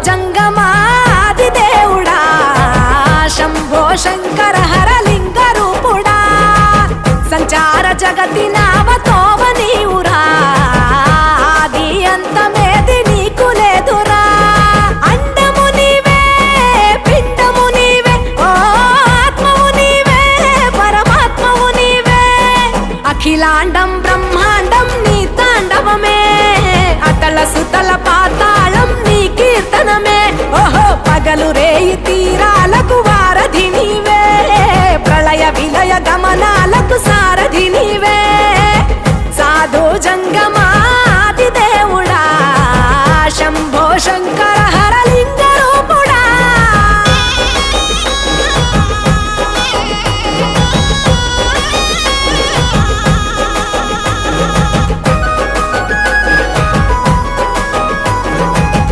జంగమాది దేవుడా శంభో శంకర హరలింగ రూపుడా సంచార జగతి నావతోవ నీవురా ఆది అంతమేది నీకు లేదురా అండము నీవే పిండము నీవే ఓ ఆత్మవు నీవే పరమాత్మవు నీవే అఖిలాండం బ్రహ్మాండం నీ తాండవమే అతల సుతల పాతాళం నీ కీర్తనమే ఓహో పగలు రేయి తీరాలకు వారధి నీవే ప్రళయ విలయ గమన